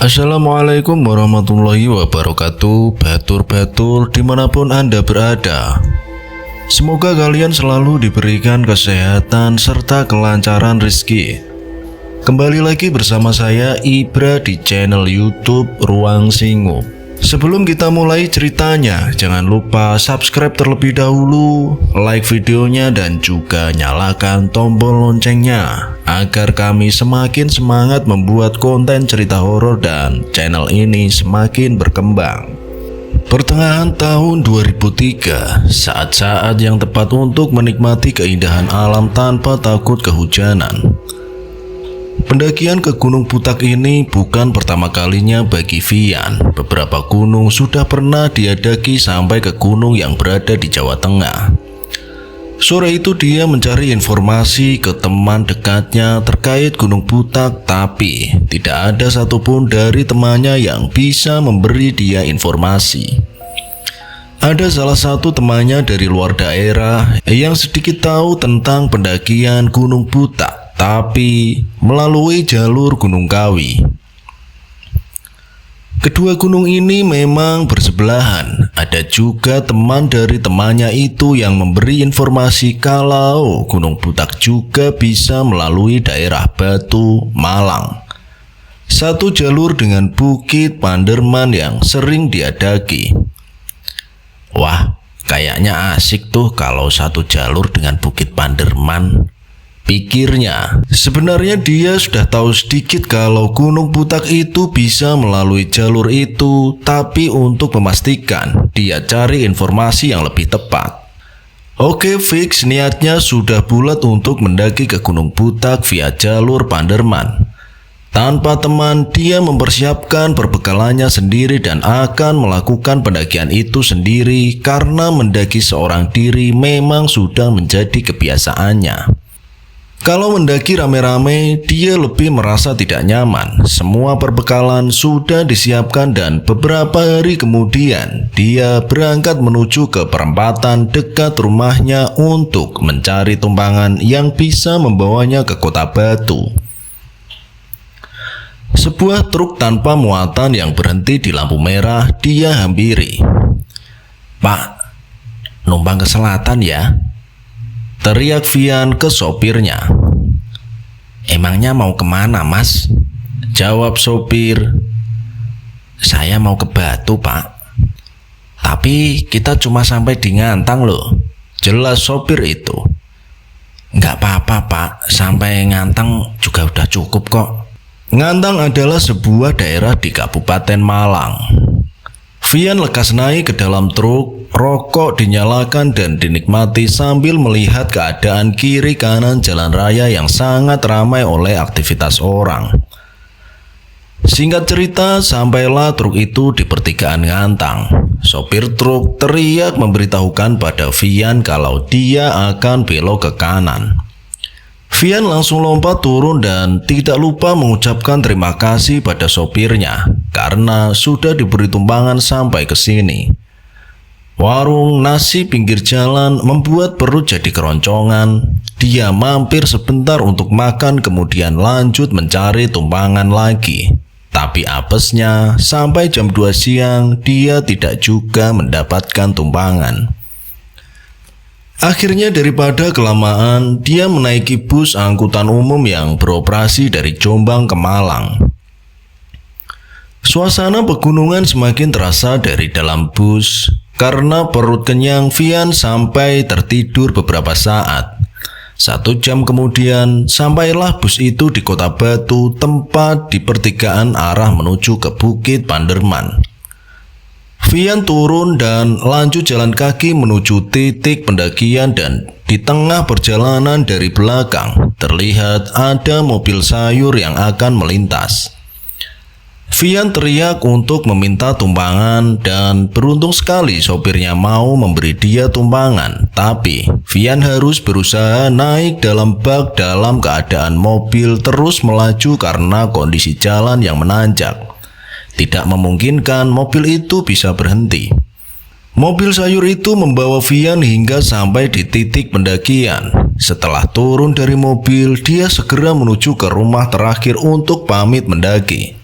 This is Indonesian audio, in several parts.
Assalamualaikum warahmatullahi wabarakatuh. Batur-batur dimanapun Anda berada, semoga kalian selalu diberikan kesehatan serta kelancaran rezeki. Kembali lagi bersama saya Ibra di channel YouTube Ruang Singup. Sebelum kita mulai ceritanya, jangan lupa subscribe terlebih dahulu, like videonya, dan juga nyalakan tombol loncengnya agar kami semakin semangat membuat konten cerita horor dan channel ini semakin berkembang. Pertengahan tahun 2003, saat-saat yang tepat untuk menikmati keindahan alam tanpa takut kehujanan. Pendakian ke Gunung Putak ini bukan pertama kalinya bagi Vian. Beberapa gunung sudah pernah dia daki sampai ke gunung yang berada di Jawa Tengah. Sore itu dia mencari informasi ke teman dekatnya terkait Gunung Putak, tapi tidak ada satupun dari temannya yang bisa memberi dia informasi. Ada salah satu temannya dari luar daerah yang sedikit tahu tentang pendakian Gunung Putak, tapi melalui jalur Gunung Kawi. Kedua gunung ini memang bersebelahan. Ada juga teman dari temannya itu yang memberi informasi kalau Gunung Putak juga bisa melalui daerah Batu, Malang. Satu jalur dengan Bukit Panderman yang sering dia daki. Wah, kayaknya asik tuh kalau satu jalur dengan Bukit Panderman, pikirnya. Sebenarnya dia sudah tahu sedikit kalau Gunung Putak itu bisa melalui jalur itu, tapi untuk memastikan, dia cari informasi yang lebih tepat. Oke, fix niatnya sudah bulat untuk mendaki ke Gunung Putak via jalur Panderman. Tanpa teman, dia mempersiapkan perbekalannya sendiri dan akan melakukan pendakian itu sendiri karena mendaki seorang diri memang sudah menjadi kebiasaannya. Kalau mendaki rame-rame, dia lebih merasa tidak nyaman. Semua perbekalan sudah disiapkan dan beberapa hari kemudian, dia berangkat menuju ke perempatan dekat rumahnya untuk mencari tumpangan yang bisa membawanya ke Kota Batu. Sebuah truk tanpa muatan yang berhenti di lampu merah dia hampiri. "Pak, numpang ke selatan ya?" teriak Vian ke sopirnya. "Emangnya mau kemana, Mas?" jawab sopir. "Saya mau ke Batu, Pak. Tapi kita cuma sampai di Ngantang loh," jelas sopir itu. "Nggak apa-apa, Pak. Sampai Ngantang juga udah cukup kok." Ngantang adalah sebuah daerah di Kabupaten Malang. Vian lekas naik ke dalam truk, rokok dinyalakan dan dinikmati sambil melihat keadaan kiri kanan jalan raya yang sangat ramai oleh aktivitas orang. Singkat cerita, sampailah truk itu di pertigaan Ngantang. Sopir truk teriak memberitahukan pada Vian kalau dia akan belok ke kanan. Vian langsung lompat turun dan tidak lupa mengucapkan terima kasih pada sopirnya karena sudah diberi tumpangan sampai ke sini. Warung nasi pinggir jalan membuat perut jadi keroncongan. Dia mampir sebentar untuk makan kemudian lanjut mencari tumpangan lagi. Tapi apesnya sampai jam 2 siang dia tidak juga mendapatkan tumpangan. Akhirnya daripada kelamaan, dia menaiki bus angkutan umum yang beroperasi dari Jombang ke Malang. Suasana pegunungan semakin terasa dari dalam bus. Karena perut kenyang, Vian sampai tertidur beberapa saat. 1 jam kemudian, sampailah bus itu di Kota Batu, tempat di pertigaan arah menuju ke Bukit Panderman. Vian turun dan lanjut jalan kaki menuju titik pendakian dan di tengah perjalanan dari belakang terlihat ada mobil sayur yang akan melintas. Vian teriak untuk meminta tumpangan dan beruntung sekali sopirnya mau memberi dia tumpangan, tapi Vian harus berusaha naik dalam bak dalam keadaan mobil terus melaju karena kondisi jalan yang menanjak. Tidak memungkinkan mobil itu bisa berhenti. Mobil sayur itu membawa Vian hingga sampai di titik pendakian. Setelah turun dari mobil, dia segera menuju ke rumah terakhir untuk pamit mendaki.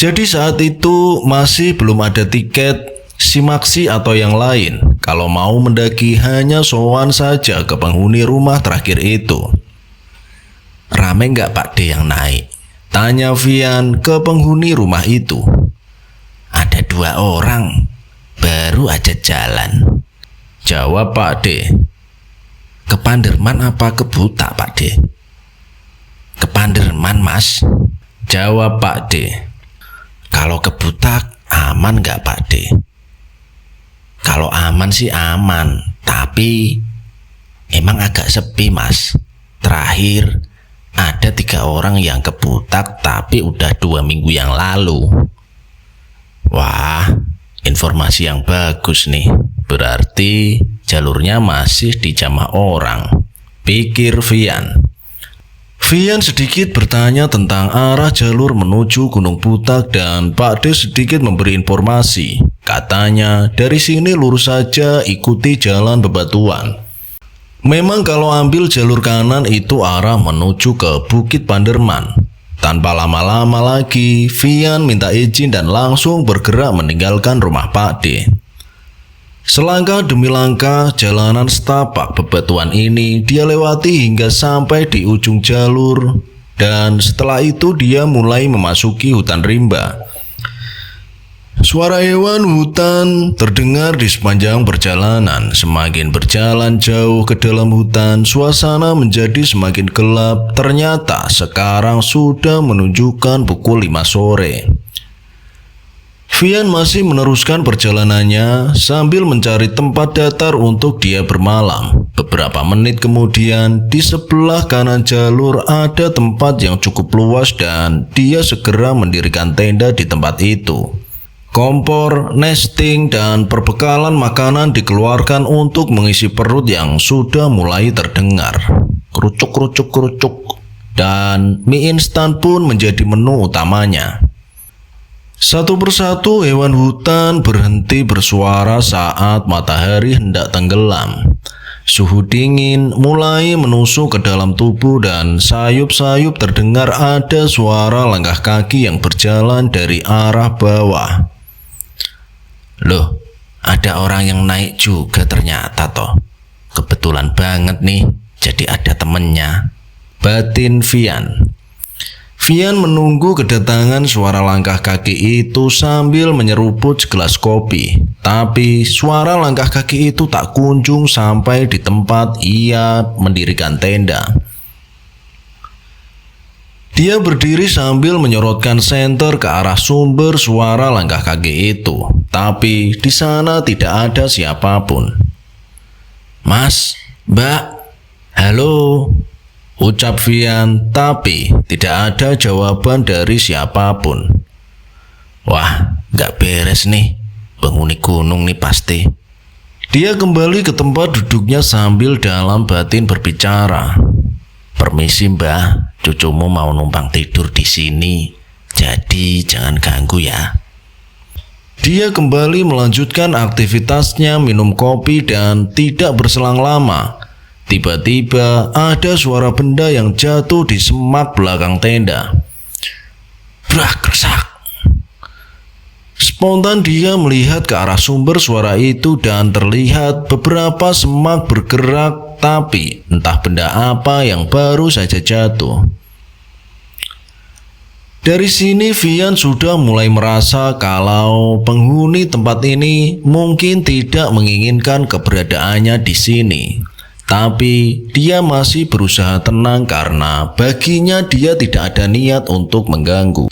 Jadi saat itu masih belum ada tiket simaksi atau yang lain. Kalau mau mendaki hanya sowan saja ke penghuni rumah terakhir itu. Rame nggak Pak D yang naik? Tanya Vian ke penghuni rumah itu. Ada 2 orang, baru aja jalan. Jawab Pak D. Ke Panderman apa ke Butak Pak D? Ke Panderman Mas. Jawab Pak D. Kalau ke Butak aman nggak Pak D? Kalau aman sih aman, tapi emang agak sepi Mas. Terakhir ada 3 orang yang ke Butak tapi udah 2 minggu yang lalu. Wah, informasi yang bagus nih. Berarti jalurnya masih dijamah orang, pikir Vian. Vian sedikit bertanya tentang arah jalur menuju Gunung Butak dan Pak D sedikit memberi informasi. Katanya dari sini lurus saja ikuti jalan bebatuan. Memang kalau ambil jalur kanan itu arah menuju ke Bukit Panderman. Tanpa lama-lama lagi, Vian minta izin dan langsung bergerak meninggalkan rumah Pak D. Selangkah demi langkah jalanan setapak bebatuan ini dia lewati hingga sampai di ujung jalur, dan setelah itu dia mulai memasuki hutan rimba. Suara hewan hutan terdengar di sepanjang perjalanan. Semakin berjalan jauh ke dalam hutan, suasana menjadi semakin gelap. Ternyata sekarang sudah menunjukkan pukul 5 sore. Vian masih meneruskan perjalanannya sambil mencari tempat datar untuk dia bermalam. Beberapa menit kemudian, di sebelah kanan jalur ada tempat yang cukup luas dan dia segera mendirikan tenda di tempat itu. Kompor, nesting, dan perbekalan makanan dikeluarkan untuk mengisi perut yang sudah mulai terdengar. Kerucuk-kerucuk-kerucuk. Dan mie instan pun menjadi menu utamanya. Satu persatu hewan hutan berhenti bersuara saat matahari hendak tenggelam. Suhu dingin mulai menusuk ke dalam tubuh dan sayup-sayup terdengar ada suara langkah kaki yang berjalan dari arah bawah. Loh, ada orang yang naik juga ternyata toh. Kebetulan banget nih, jadi ada temennya. Batin Vian. Vian menunggu kedatangan suara langkah kaki itu sambil menyeruput segelas kopi. Tapi suara langkah kaki itu tak kunjung sampai di tempat ia mendirikan tenda. Dia berdiri sambil menyorotkan senter ke arah sumber suara langkah kaki itu. Tapi di sana tidak ada siapapun. Mas, Mbak, halo, ucap Vian, tapi tidak ada jawaban dari siapapun. Wah, gak beres nih, penghuni gunung nih pasti. Dia kembali ke tempat duduknya sambil dalam batin berbicara. Permisi Mbah, cucumu mau numpang tidur di sini, jadi jangan ganggu ya. Dia kembali melanjutkan aktivitasnya minum kopi dan tidak berselang lama. Tiba-tiba ada suara benda yang jatuh di semak belakang tenda. Brak, kersak. Spontan dia melihat ke arah sumber suara itu dan terlihat beberapa semak bergerak, tapi entah benda apa yang baru saja jatuh. Dari sini Vian sudah mulai merasa kalau penghuni tempat ini mungkin tidak menginginkan keberadaannya di sini. Tapi dia masih berusaha tenang karena baginya dia tidak ada niat untuk mengganggu.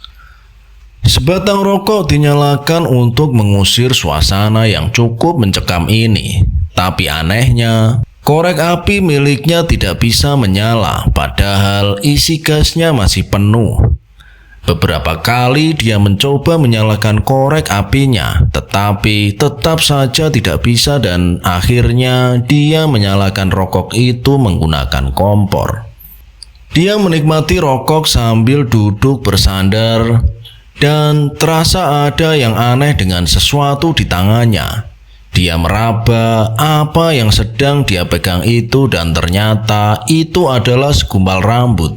Sebatang rokok dinyalakan untuk mengusir suasana yang cukup mencekam ini. Tapi anehnya, korek api miliknya tidak bisa menyala, padahal isi gasnya masih penuh. Beberapa kali dia mencoba menyalakan korek apinya, tetapi tetap saja tidak bisa dan akhirnya dia menyalakan rokok itu menggunakan kompor. Dia menikmati rokok sambil duduk bersandar dan terasa ada yang aneh dengan sesuatu di tangannya. Dia meraba apa yang sedang dia pegang itu dan ternyata itu adalah segumpal rambut.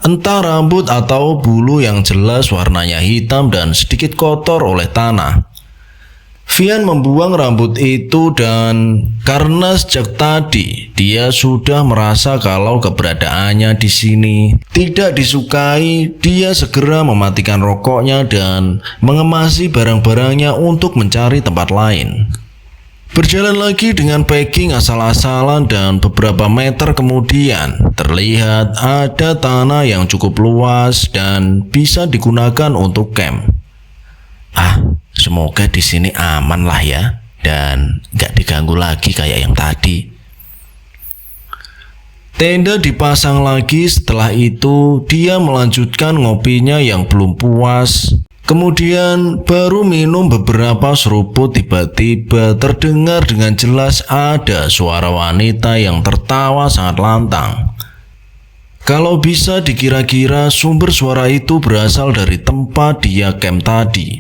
Entah rambut atau bulu yang jelas warnanya hitam dan sedikit kotor oleh tanah. Vian membuang rambut itu dan karena sejak tadi dia sudah merasa kalau keberadaannya di sini tidak disukai, dia segera mematikan rokoknya dan mengemasi barang-barangnya untuk mencari tempat lain. Berjalan lagi dengan packing asal-asalan dan beberapa meter kemudian terlihat ada tanah yang cukup luas dan bisa digunakan untuk camp. Semoga di sini aman lah ya dan gak diganggu lagi kayak yang tadi. Tenda dipasang lagi. Setelah itu dia melanjutkan ngopinya yang belum puas. Kemudian baru minum beberapa seruput, tiba-tiba terdengar dengan jelas ada suara wanita yang tertawa sangat lantang. Kalau bisa dikira-kira sumber suara itu berasal dari tempat dia camp tadi.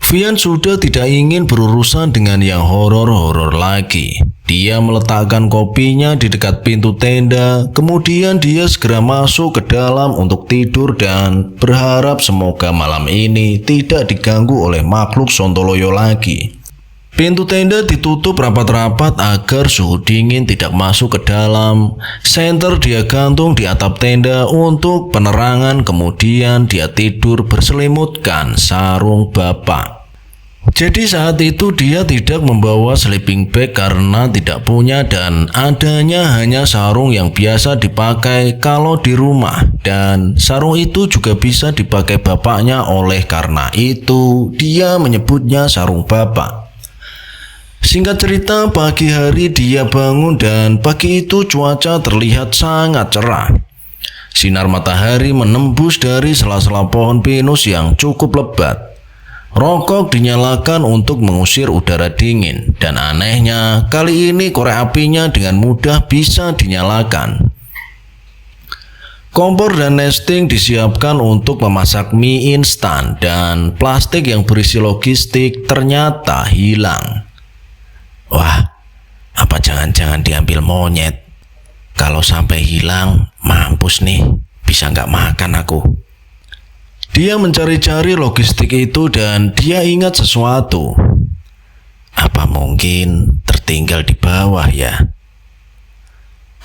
Vian sudah tidak ingin berurusan dengan yang horor-horor lagi. Dia meletakkan kopinya di dekat pintu tenda, kemudian dia segera masuk ke dalam untuk tidur dan berharap semoga malam ini tidak diganggu oleh makhluk sontoloyo lagi. Pintu tenda ditutup rapat-rapat agar suhu dingin tidak masuk ke dalam. Senter dia gantung di atap tenda untuk penerangan, kemudian dia tidur berselimutkan sarung bapak. Jadi saat itu dia tidak membawa sleeping bag karena tidak punya dan adanya hanya sarung yang biasa dipakai kalau di rumah, dan sarung itu juga bisa dipakai bapaknya, oleh karena itu dia menyebutnya sarung bapak. Singkat cerita, pagi hari dia bangun dan pagi itu cuaca terlihat sangat cerah. Sinar matahari menembus dari sela-sela pohon pinus yang cukup lebat. Rokok dinyalakan untuk mengusir udara dingin, dan anehnya kali ini korek apinya dengan mudah bisa dinyalakan. Kompor dan nesting disiapkan untuk memasak mie instan, dan plastik yang berisi logistik ternyata hilang. Wah, apa jangan-jangan diambil monyet? Kalau sampai hilang, mampus nih, bisa nggak makan aku. Dia mencari-cari logistik itu dan dia ingat sesuatu. Apa mungkin tertinggal di bawah ya?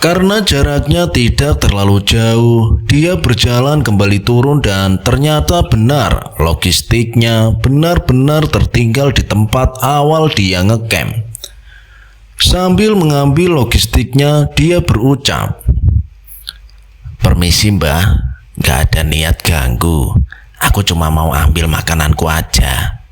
Karena jaraknya tidak terlalu jauh, dia berjalan kembali turun dan ternyata benar logistiknya benar-benar tertinggal di tempat awal dia ngecamp. Sambil mengambil logistiknya, dia berucap, "Permisi mbah, gak ada niat ganggu. Aku cuma mau ambil makananku aja."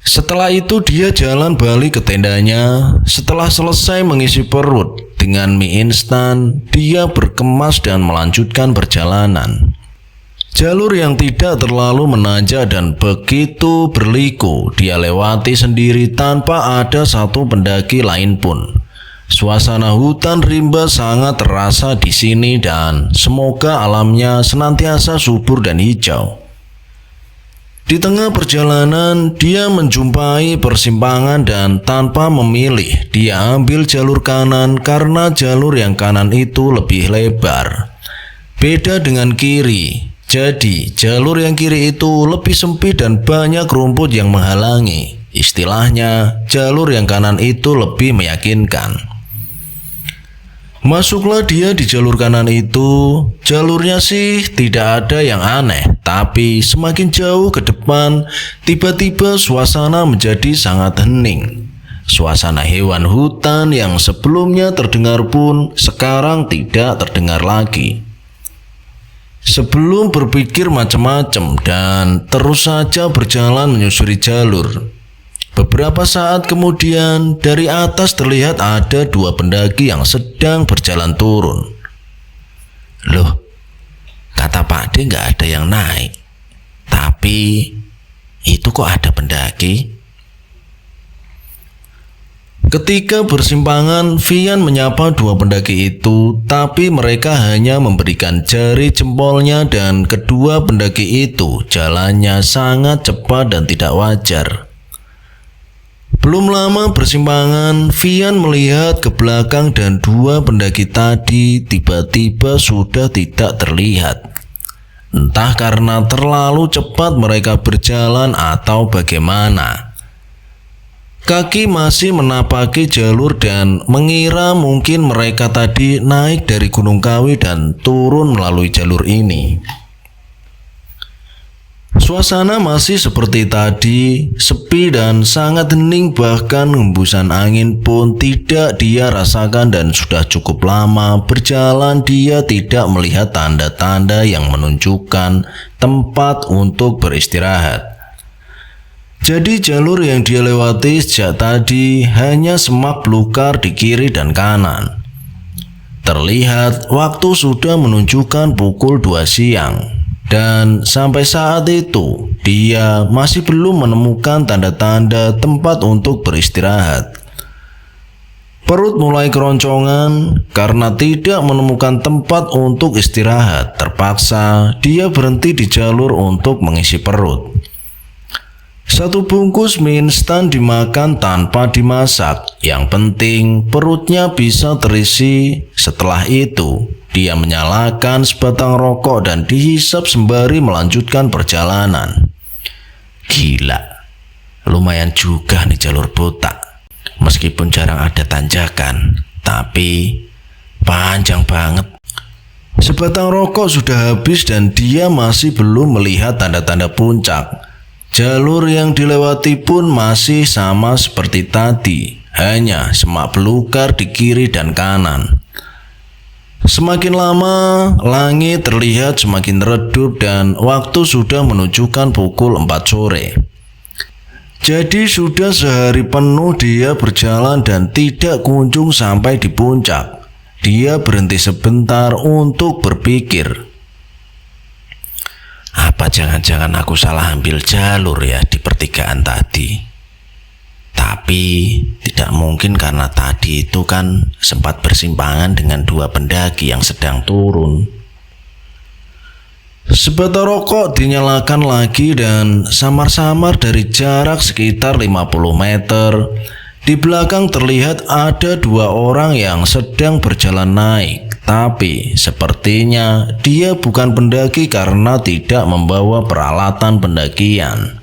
Setelah itu dia jalan balik ke tendanya. Setelah selesai mengisi perut dengan mie instan, dia berkemas dan melanjutkan perjalanan. Jalur yang tidak terlalu menanjak dan begitu berliku dia lewati sendiri tanpa ada satu pendaki lain pun. Suasana hutan rimba sangat terasa di sini dan semoga alamnya senantiasa subur dan hijau. Di tengah perjalanan dia menjumpai persimpangan dan tanpa memilih dia ambil jalur kanan karena jalur yang kanan itu lebih lebar. Beda dengan kiri. Jadi jalur yang kiri itu lebih sempit dan banyak rumput yang menghalangi. Istilahnya jalur yang kanan itu lebih meyakinkan. Masuklah dia di jalur kanan itu. Jalurnya sih tidak ada yang aneh, tapi semakin jauh ke depan, tiba-tiba suasana menjadi sangat hening. Suasana hewan hutan yang sebelumnya terdengar pun sekarang tidak terdengar lagi. Sebelum berpikir macam-macam dan terus saja berjalan menyusuri jalur. Beberapa saat kemudian, dari atas terlihat ada dua pendaki yang sedang berjalan turun. Loh, kata Pak D nggak ada yang naik. Tapi, itu kok ada pendaki? Ketika bersimpangan, Vian menyapa dua pendaki itu, tapi mereka hanya memberikan jari jempolnya dan kedua pendaki itu jalannya sangat cepat dan tidak wajar. Belum lama bersimpangan, Vian melihat ke belakang dan dua pendaki tadi tiba-tiba sudah tidak terlihat. Entah karena terlalu cepat mereka berjalan atau bagaimana. Kaki masih menapaki jalur dan mengira mungkin mereka tadi naik dari Gunung Kawi dan turun melalui jalur ini. Suasana masih seperti tadi, sepi dan sangat hening, bahkan hembusan angin pun tidak dia rasakan dan sudah cukup lama berjalan dia tidak melihat tanda-tanda yang menunjukkan tempat untuk beristirahat. Jadi jalur yang dia lewati sejak tadi hanya semak belukar di kiri dan kanan. Terlihat waktu sudah menunjukkan pukul 2 siang. Dan sampai saat itu, dia masih belum menemukan tanda-tanda tempat untuk beristirahat. Perut mulai keroncongan karena tidak menemukan tempat untuk istirahat. Terpaksa dia berhenti di jalur untuk mengisi perut. 1 bungkus mie instan dimakan tanpa dimasak. Yang penting perutnya bisa terisi. Setelah itu, dia menyalakan sebatang rokok dan dihisap sembari melanjutkan perjalanan. Gila, lumayan juga nih jalur botak. Meskipun jarang ada tanjakan, tapi panjang banget. Sebatang rokok sudah habis dan dia masih belum melihat tanda-tanda puncak. Jalur yang dilewati pun masih sama seperti tadi, hanya semak belukar di kiri dan kanan. Semakin lama, langit terlihat semakin redup dan waktu sudah menunjukkan pukul 4 sore. Jadi sudah sehari penuh dia berjalan dan tidak kunjung sampai di puncak. Dia berhenti sebentar untuk berpikir. Apa jangan-jangan aku salah ambil jalur ya di pertigaan tadi? Tapi tidak mungkin karena tadi itu kan sempat bersimpangan dengan 2 pendaki yang sedang turun. Sebatang rokok dinyalakan lagi dan samar-samar dari jarak sekitar 50 meter. Di belakang terlihat ada 2 orang yang sedang berjalan naik. Tapi sepertinya dia bukan pendaki karena tidak membawa peralatan pendakian.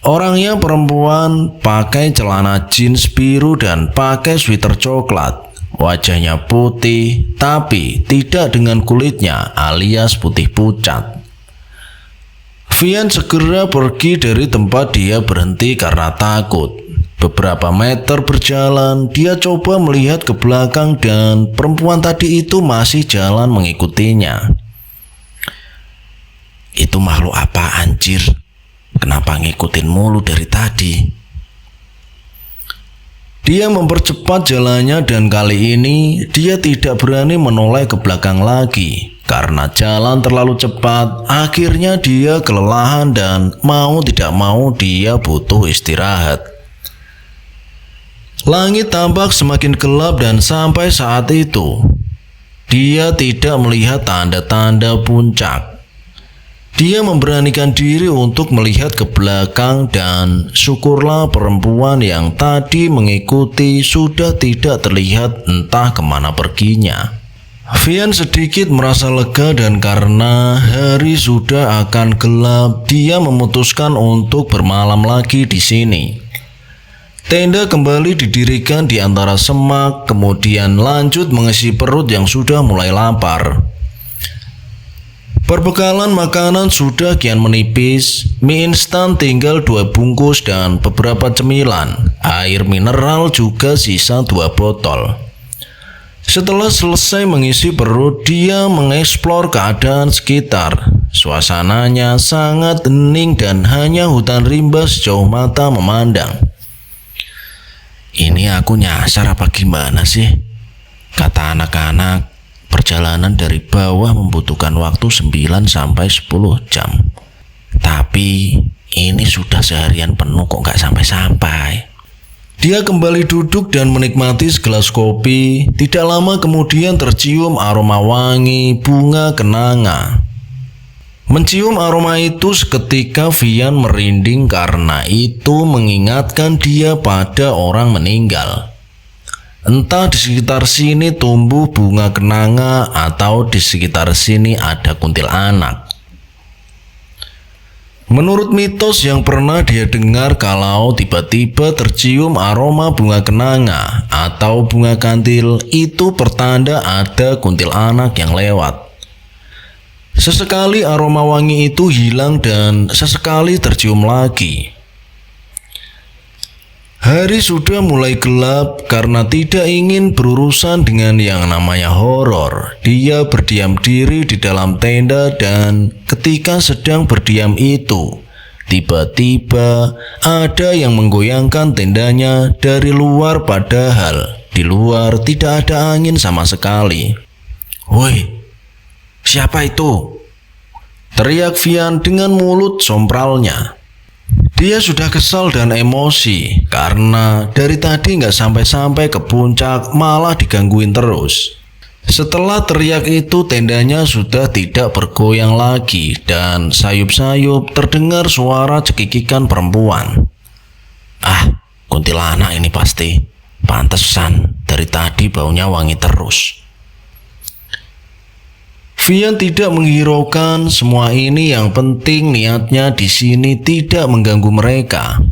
Orangnya perempuan, pakai celana jeans biru dan pakai sweater coklat. Wajahnya putih, tapi tidak dengan kulitnya alias putih pucat. Vian segera pergi dari tempat dia berhenti karena takut. Beberapa meter berjalan, dia coba melihat ke belakang dan perempuan tadi itu masih jalan mengikutinya. Itu makhluk apa anjir? Kenapa ngikutin mulu dari tadi? Dia mempercepat jalannya dan kali ini dia tidak berani menoleh ke belakang lagi. Karena jalan terlalu cepat, akhirnya dia kelelahan dan mau tidak mau dia butuh istirahat. Langit tampak semakin gelap dan sampai saat itu, dia tidak melihat tanda-tanda puncak. Dia memberanikan diri untuk melihat ke belakang dan syukurlah perempuan yang tadi mengikuti sudah tidak terlihat entah kemana perginya. Vian sedikit merasa lega dan karena hari sudah akan gelap, dia memutuskan untuk bermalam lagi di sini. Tenda kembali didirikan di antara semak, kemudian lanjut mengisi perut yang sudah mulai lapar. Perbekalan makanan sudah kian menipis, mie instan tinggal 2 bungkus dan beberapa cemilan, air mineral juga sisa 2 botol. Setelah selesai mengisi perut, dia mengeksplor keadaan sekitar. Suasananya sangat hening dan hanya hutan rimba sejauh mata memandang. Ini aku nyasar apa gimana sih? Kata anak-anak, perjalanan dari bawah membutuhkan waktu 9 sampai 10 jam. Tapi ini sudah seharian penuh kok gak sampai-sampai. Dia kembali duduk dan menikmati segelas kopi. Tidak lama kemudian tercium aroma wangi bunga kenanga. Mencium aroma itu seketika Vian merinding karena itu mengingatkan dia pada orang meninggal. Entah di sekitar sini tumbuh bunga kenanga atau di sekitar sini ada kuntilanak. Menurut mitos yang pernah dia dengar, kalau tiba-tiba tercium aroma bunga kenanga atau bunga kantil, itu pertanda ada kuntilanak yang lewat. Sesekali aroma wangi itu hilang dan sesekali tercium lagi. Hari sudah mulai gelap. Karena tidak ingin berurusan dengan yang namanya horor, dia berdiam diri di dalam tenda, dan ketika sedang berdiam itu, tiba-tiba ada yang menggoyangkan tendanya dari luar, padahal di luar tidak ada angin sama sekali. "Woi, siapa itu?" teriak Vian dengan mulut sompralnya. Dia sudah kesal dan emosi karena dari tadi nggak sampai-sampai ke puncak, malah digangguin terus. Setelah teriak itu, tendanya sudah tidak bergoyang lagi dan sayup-sayup terdengar suara cekikikan perempuan. "Ah, kuntilanak ini pasti. Pantesan dari tadi baunya wangi terus." Vian tidak menghiraukan semua ini, yang penting niatnya di sini tidak mengganggu mereka.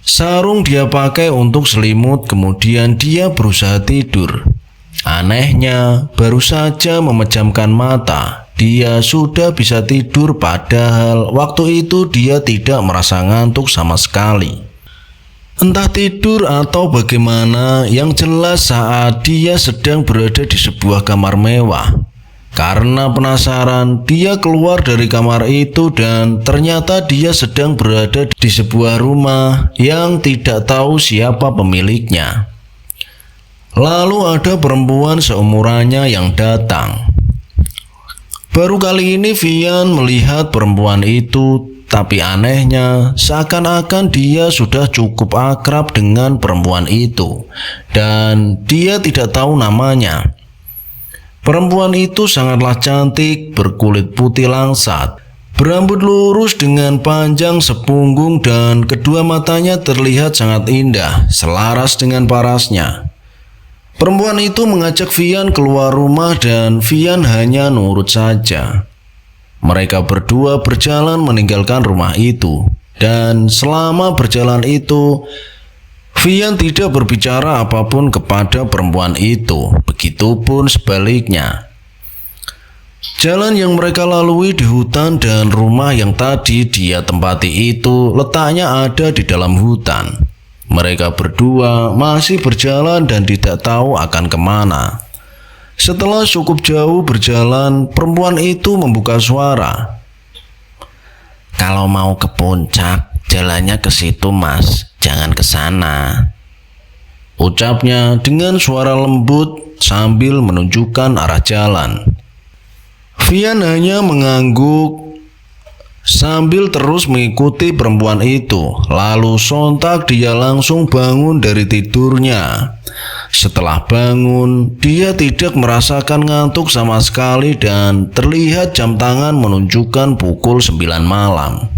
Sarung dia pakai untuk selimut, kemudian dia berusaha tidur. Anehnya, baru saja memejamkan mata, dia sudah bisa tidur, padahal waktu itu dia tidak merasa ngantuk sama sekali. Entah tidur atau bagaimana, yang jelas saat dia sedang berada di sebuah kamar mewah. Karena penasaran, dia keluar dari kamar itu dan ternyata dia sedang berada di sebuah rumah yang tidak tahu siapa pemiliknya. Lalu ada perempuan seumurannya yang datang. Baru kali ini Vian melihat perempuan itu, tapi anehnya seakan-akan dia sudah cukup akrab dengan perempuan itu dan dia tidak tahu namanya. Perempuan itu sangatlah cantik, berkulit putih langsat, berambut lurus dengan panjang sepunggung, dan kedua matanya terlihat sangat indah, selaras dengan parasnya. Perempuan itu mengajak Vian keluar rumah dan Vian hanya nurut saja. Mereka berdua berjalan meninggalkan rumah itu, dan selama berjalan itu Vian tidak berbicara apapun kepada perempuan itu, begitupun sebaliknya. Jalan yang mereka lalui di hutan dan rumah yang tadi dia tempati itu letaknya ada di dalam hutan. Mereka berdua masih berjalan dan tidak tahu akan kemana. Setelah cukup jauh berjalan, perempuan itu membuka suara. "Kalau mau ke puncak, jalannya ke situ, Mas. Jangan ke sana," ucapnya dengan suara lembut sambil menunjukkan arah jalan. Vian hanya mengangguk sambil terus mengikuti perempuan itu. Lalu sontak dia langsung bangun dari tidurnya. Setelah bangun, dia tidak merasakan ngantuk sama sekali dan terlihat jam tangan menunjukkan pukul 9 malam.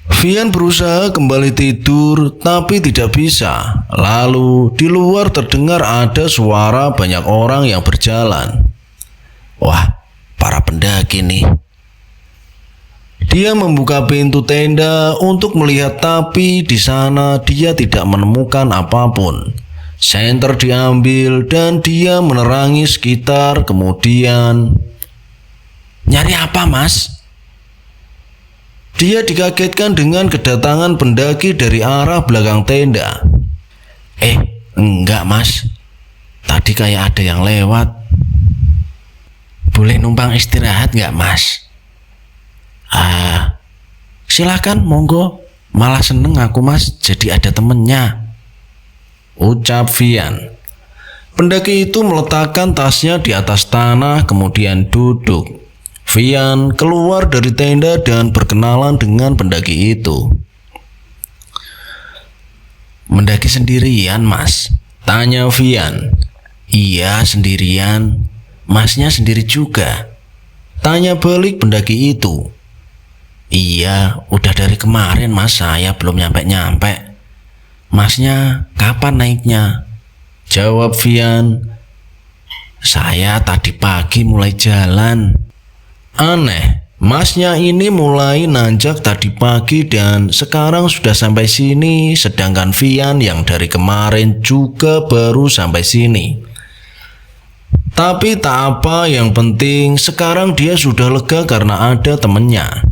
Vian berusaha kembali tidur tapi tidak bisa. Lalu di luar terdengar ada suara banyak orang yang berjalan. Wah, para pendaki nih. Dia membuka pintu tenda untuk melihat, tapi di sana dia tidak menemukan apapun. Senter diambil dan dia menerangi sekitar. Kemudian, "Nyari apa, Mas?" Dia dikagetkan dengan kedatangan pendaki dari arah belakang tenda. Enggak, Mas. Tadi kayak ada yang lewat. Boleh numpang istirahat nggak, Mas? Silakan, monggo. Malah seneng aku, Mas, jadi ada temennya, ucap Vian. Pendaki itu meletakkan tasnya di atas tanah, kemudian duduk. Vian keluar dari tenda dan berkenalan dengan pendaki itu. "Mendaki sendirian, Mas?" tanya Vian. "Iya, sendirian. Masnya sendiri juga?" Tanya balik pendaki itu. Iya, udah dari kemarin mas, saya belum nyampe-nyampe. Masnya kapan naiknya? Jawab Vian. Saya tadi pagi mulai jalan. Aneh, masnya ini mulai nanjak tadi pagi dan sekarang sudah sampai sini, sedangkan Vian yang dari kemarin juga baru sampai sini. Tapi tak apa, yang penting sekarang dia sudah lega karena ada temannya.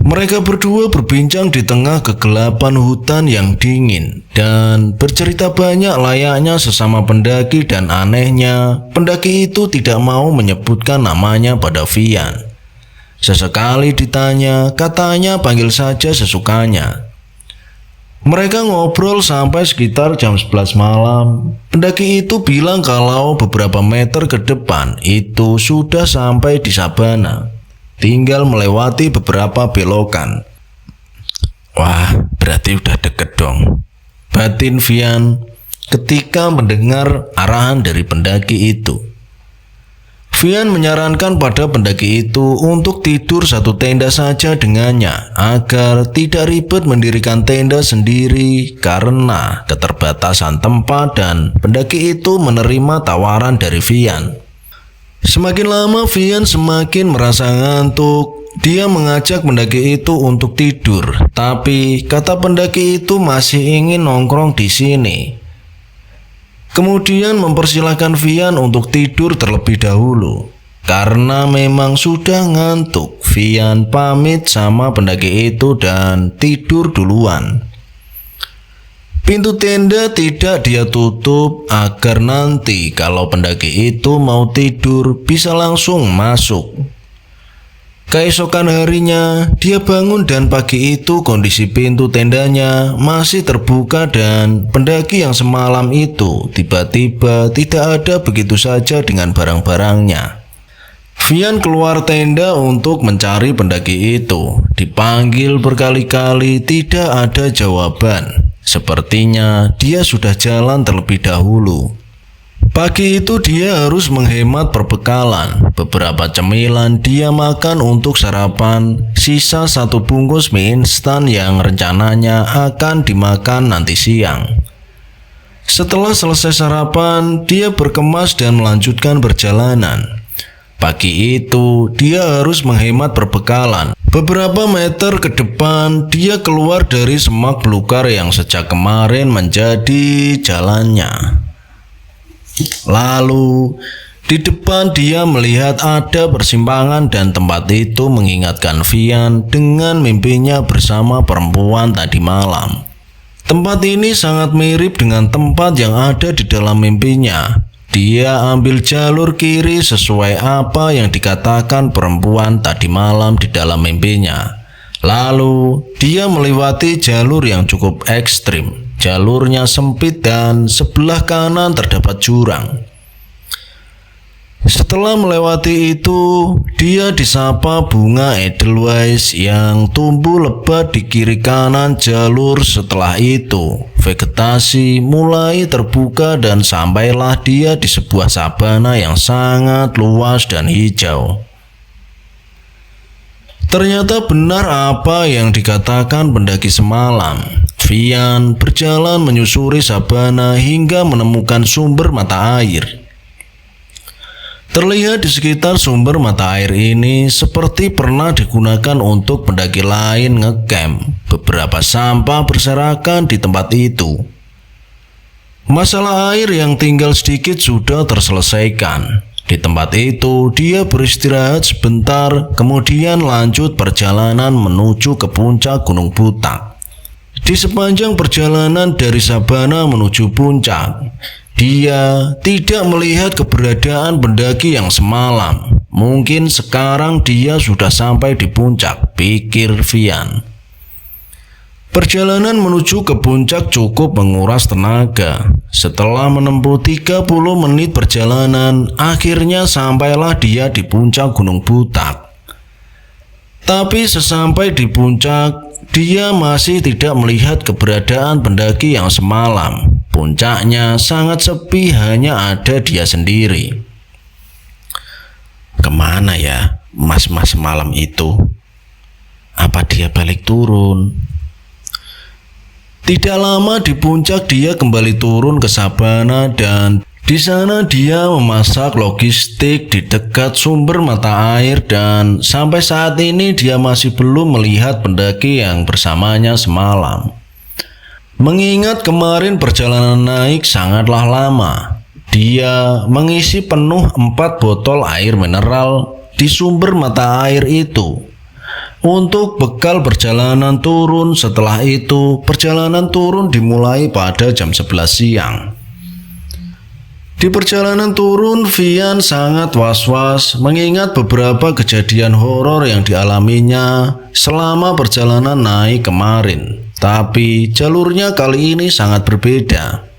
Mereka berdua berbincang di tengah kegelapan hutan yang dingin dan bercerita banyak layaknya sesama pendaki, dan anehnya pendaki itu tidak mau menyebutkan namanya pada Vian. Sesekali ditanya, katanya panggil saja sesukanya. Mereka ngobrol sampai sekitar jam 11 malam. Pendaki itu bilang kalau beberapa meter ke depan itu sudah sampai di sabana. Tinggal melewati beberapa belokan. Wah, berarti udah deket dong, batin Vian ketika mendengar arahan dari pendaki itu. Vian menyarankan pada pendaki itu untuk tidur satu tenda saja dengannya agar tidak ribet mendirikan tenda sendiri karena keterbatasan tempat, dan pendaki itu menerima tawaran dari Vian. Semakin lama Vian semakin merasa ngantuk. Dia mengajak pendaki itu untuk tidur, tapi kata pendaki itu masih ingin nongkrong di sini. Kemudian mempersilahkan Vian untuk tidur terlebih dahulu. Karena memang sudah ngantuk, Vian pamit sama pendaki itu dan tidur duluan. Pintu tenda tidak dia tutup agar nanti kalau pendaki itu mau tidur bisa langsung masuk. Keesokan harinya, dia bangun dan pagi itu kondisi pintu tendanya masih terbuka dan pendaki yang semalam itu tiba-tiba tidak ada begitu saja dengan barang-barangnya. Vian keluar tenda untuk mencari pendaki itu. Dipanggil berkali-kali tidak ada jawaban. Sepertinya dia sudah jalan terlebih dahulu. Pagi itu dia harus menghemat perbekalan. Beberapa cemilan dia makan untuk sarapan, sisa satu bungkus mie instan yang rencananya akan dimakan nanti siang. Setelah selesai sarapan, dia berkemas dan melanjutkan perjalanan. Pagi itu dia harus menghemat perbekalan. Beberapa meter ke depan, dia keluar dari semak belukar yang sejak kemarin menjadi jalannya. Lalu, di depan dia melihat ada persimpangan dan tempat itu mengingatkan Vian dengan mimpinya bersama perempuan tadi malam. Tempat ini sangat mirip dengan tempat yang ada di dalam mimpinya. Dia ambil jalur kiri sesuai apa yang dikatakan perempuan tadi malam di dalam mimpinya. Lalu, dia melewati jalur yang cukup ekstrim. Jalurnya sempit dan sebelah kanan terdapat jurang. Setelah melewati itu, dia disapa bunga edelweiss yang tumbuh lebat di kiri kanan jalur. Setelah itu, vegetasi mulai terbuka dan sampailah dia di sebuah sabana yang sangat luas dan hijau. Ternyata benar apa yang dikatakan pendaki semalam. Vian berjalan menyusuri sabana hingga menemukan sumber mata air. Terlihat di sekitar sumber mata air ini seperti pernah digunakan untuk pendaki lain ngecamp. Beberapa sampah berserakan di tempat itu. Masalah air yang tinggal sedikit sudah terselesaikan. Di tempat itu, dia beristirahat sebentar, kemudian lanjut perjalanan menuju ke puncak Gunung Butak. Di sepanjang perjalanan dari sabana menuju puncak, dia tidak melihat keberadaan pendaki yang semalam. Mungkin sekarang dia sudah sampai di puncak, pikir Vian. Perjalanan menuju ke puncak cukup menguras tenaga. Setelah menempuh 30 menit perjalanan, akhirnya sampailah dia di puncak Gunung Butak. Tapi sesampai di puncak, dia masih tidak melihat keberadaan pendaki yang semalam. Puncaknya sangat sepi, hanya ada dia sendiri. Kemana Kemana ya mas-mas semalam itu? Apa dia balik turun? Tidak lama di puncak dia kembali turun ke sabana dan di sana dia memasak logistik di dekat sumber mata air dan sampai saat ini dia masih belum melihat pendaki yang bersamanya semalam. Mengingat kemarin perjalanan naik sangatlah lama, dia mengisi penuh 4 botol air mineral di sumber mata air itu untuk bekal perjalanan turun. Setelah itu, perjalanan turun dimulai pada jam 11 siang. Di perjalanan turun, Vian sangat was-was mengingat beberapa kejadian horor yang dialaminya selama perjalanan naik kemarin. Tapi jalurnya kali ini sangat berbeda.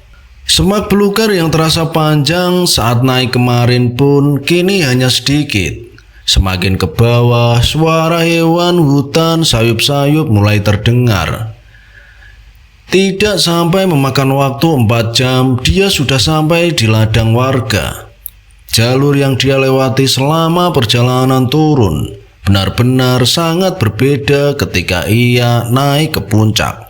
Semak belukar yang terasa panjang saat naik kemarin pun kini hanya sedikit. Semakin ke bawah, suara hewan hutan sayup-sayup mulai terdengar. Tidak sampai memakan waktu 4 jam, dia sudah sampai di ladang warga. Jalur yang dia lewati selama perjalanan turun benar-benar sangat berbeda ketika ia naik ke puncak.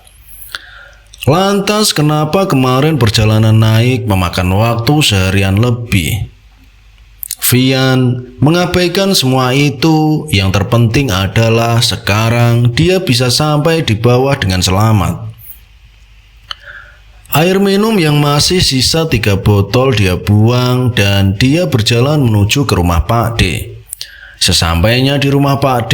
Lantas kenapa kemarin perjalanan naik memakan waktu seharian lebih? Vian mengabaikan semua itu. Yang terpenting adalah sekarang dia bisa sampai di bawah dengan selamat. Air minum yang masih sisa 3 botol dia buang dan dia berjalan menuju ke rumah Pak D. Sesampainya di rumah Pak D,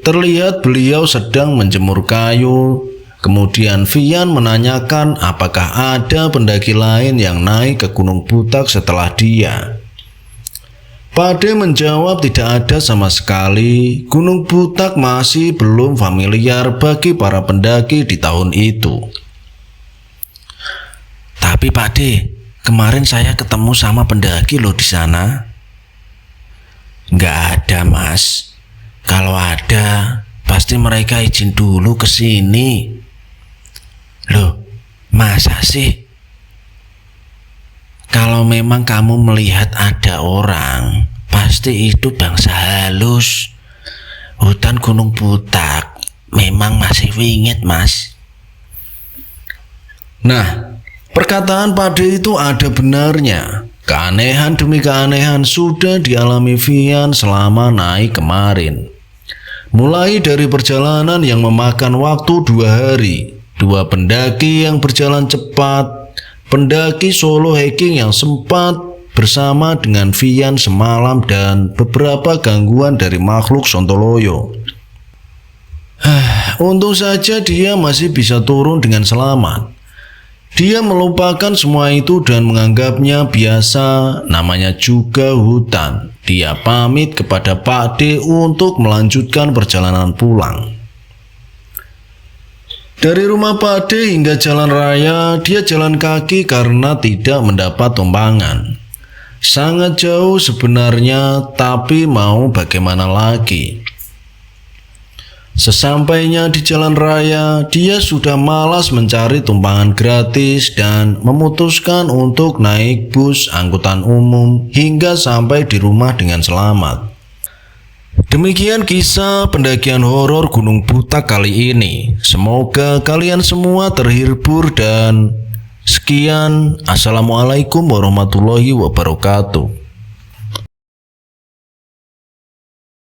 terlihat beliau sedang menjemur kayu. Kemudian Vian menanyakan apakah ada pendaki lain yang naik ke Gunung Butak setelah dia. Pak D menjawab tidak ada sama sekali. Gunung Butak masih belum familiar bagi para pendaki di tahun itu. Tapi Pak D, kemarin saya ketemu sama pendaki loh di sana. Nggak ada mas. Kalau ada, pasti mereka izin dulu ke sini. Loh, masa sih? Kalau memang kamu melihat ada orang, pasti itu bangsa halus. Hutan Gunung Butak memang masih wingit mas. Nah, perkataan Pak D itu ada benarnya. Keanehan demi keanehan sudah dialami Vian selama naik kemarin. Mulai dari perjalanan yang memakan waktu 2 hari, 2 pendaki yang berjalan cepat, pendaki solo hiking yang sempat bersama dengan Vian semalam, dan beberapa gangguan dari makhluk Sontoloyo. Untung saja dia masih bisa turun dengan selamat. Dia melupakan semua itu dan menganggapnya biasa, namanya juga hutan. Dia pamit kepada Pak D untuk melanjutkan perjalanan pulang. Dari rumah Pak D hingga jalan raya, dia jalan kaki karena tidak mendapat tumpangan. Sangat jauh sebenarnya, tapi mau bagaimana lagi? Sesampainya di jalan raya, dia sudah malas mencari tumpangan gratis dan memutuskan untuk naik bus angkutan umum hingga sampai di rumah dengan selamat. Demikian kisah pendakian horor Gunung Butak kali ini. Semoga kalian semua terhibur dan sekian. Assalamualaikum warahmatullahi wabarakatuh.